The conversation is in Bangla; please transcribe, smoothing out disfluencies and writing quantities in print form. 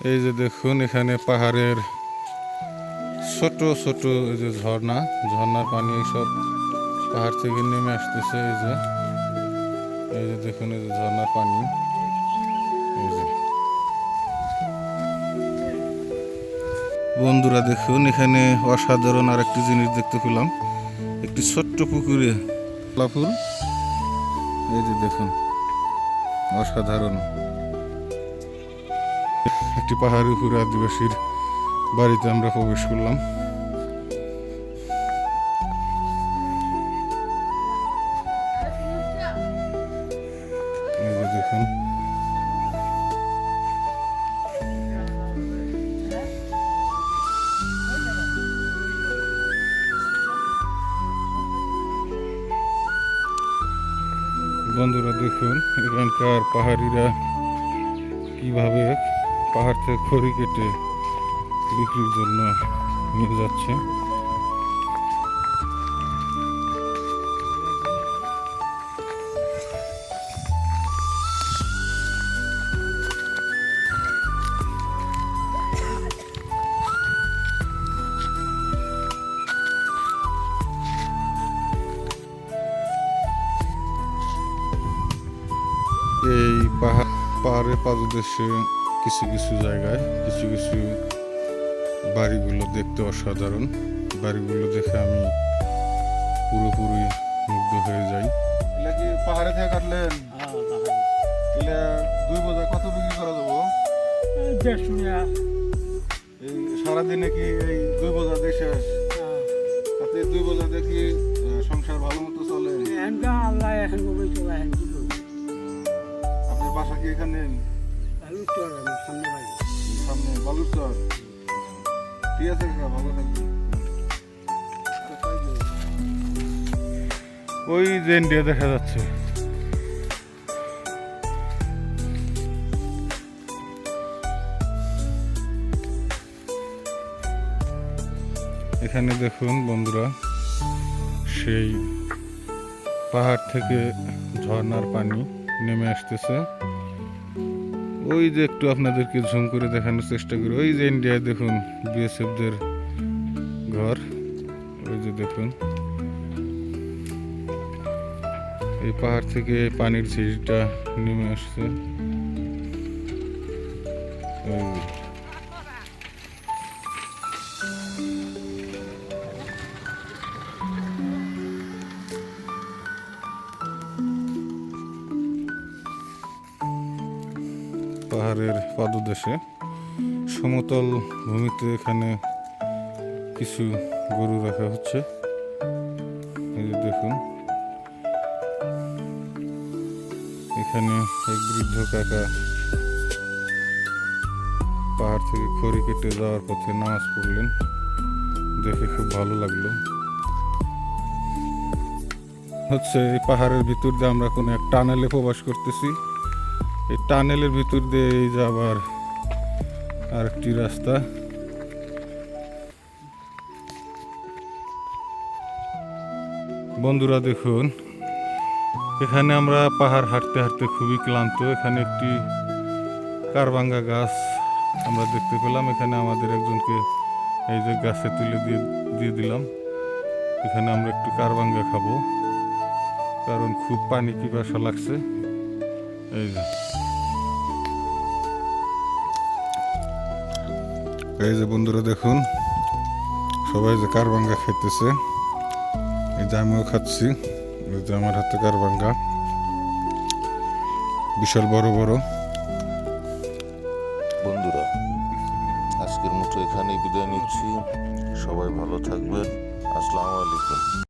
এই যে দেখুন এখানে পাহাড়ের ছোট ছোট এই যে ঝর্ণার পানি সব পাহাড় থেকে নেমে আসতেছে। এই যে দেখুন এই যে ঝর্ণার পানি। এই যে বন্ধুরা দেখুন এখানে অসাধারণ আর একটি জিনিস দেখতে পেলাম, একটি ছোট্ট পুকুরে কলা ফুল। এই যে দেখুন অসাধারণ একটি পাহাড়ের উপরে আদিবাসীর বাড়িতে আমরা প্রবেশ করলাম। এই যে দেখুন বন্ধুরা দেখুন এখানকার পাহাড়িরা কিভাবে পাহাড় থেকে খড়ি কেটে বিক্রির জন্য নিয়ে যাচ্ছে। এই পাহাড়ের পাদদেশে কিছু কিছু জায়গায় কিছু কিছু বাড়িগুলো দেখতে অসাধারণ। বাড়িগুলো দেখে আমি পুরোপুরি মুগ্ধ হয়ে যাই। এগুলা কি পাহাড়ে থেকে কাটলেন? এগুলা 2 বোঝা কত বিক্রি করা যাবো? 150 টাকা। এই সারাদিনে কি এই 2 বোঝা দিয়ে শেষ? তাতে 2 বোঝা দিয়ে কি সংসার ভালো মতো চলে? আল্লাহ এখন কবে চলে এখন কি করবো? আপনার বাসা কি এখানে? বালুচর আমার সামনে বাড়ি। সামনে বালুচর। ঠিক আছে কাকা, ভালো থাকবেন। ওই যে ইন্ডিয়া দেখা যাচ্ছে। এখানে দেখুন বন্ধুরা সেই পাহাড় থেকে ঝর্ণার পানি নেমে আসতেছে। ওই যে একটু আপনাদেরকে ঝুম করে দেখানোর চেষ্টা করি, ওই যে ইন্ডিয়ায় দেখুন বিএসএফদের ঘর। ওই যে দেখুন এই পাহাড় থেকে পানির ঝিরিটা নেমে আসছে। ওই যে। পাহাড়ের পাদদেশে সমতল ভূমিতে এখানে কিছু গরু রাখা হচ্ছে। এই যে দেখুন এখানে এক বৃদ্ধ কাকা পাহাড় থেকে খড়ি কেটে যাওয়ার পথে নামাজ পড়লেন, দেখে খুব ভালো লাগলো। এই পাহাড়ের ভিতর দিয়ে আমরা কোনো এক টানেলে প্রবেশ করতেছি। এই টানেলের ভিতর দিয়ে এই যে আবার আরেকটি রাস্তা। বন্ধুরা দেখুন এখানে আমরা পাহাড় হাঁটতে হাঁটতে খুবই ক্লান্ত। এখানে একটি কারবাঙ্গা গাছ আমরা দেখতে পেলাম। এখানে আমাদের একজনকে এই যে গাছে তুলে দিয়ে দিলাম। এখানে আমরা একটু কারবাঙ্গা খাবো, কারণ খুব পানি পিপাসা লাগছে। এই যে বন্ধুরা দেখুন সবাই যে কারবাঙ্গা খাইতেছে, এই যে আমিও খাচ্ছি। এই যে আমার হাতে কারবাঙ্গা বিশাল বড় বড়। বন্ধুরা আজকের মতো এখানেই বিদায় নিচ্ছি। সবাই ভালো থাকবেন। আসসালামু আলাইকুম।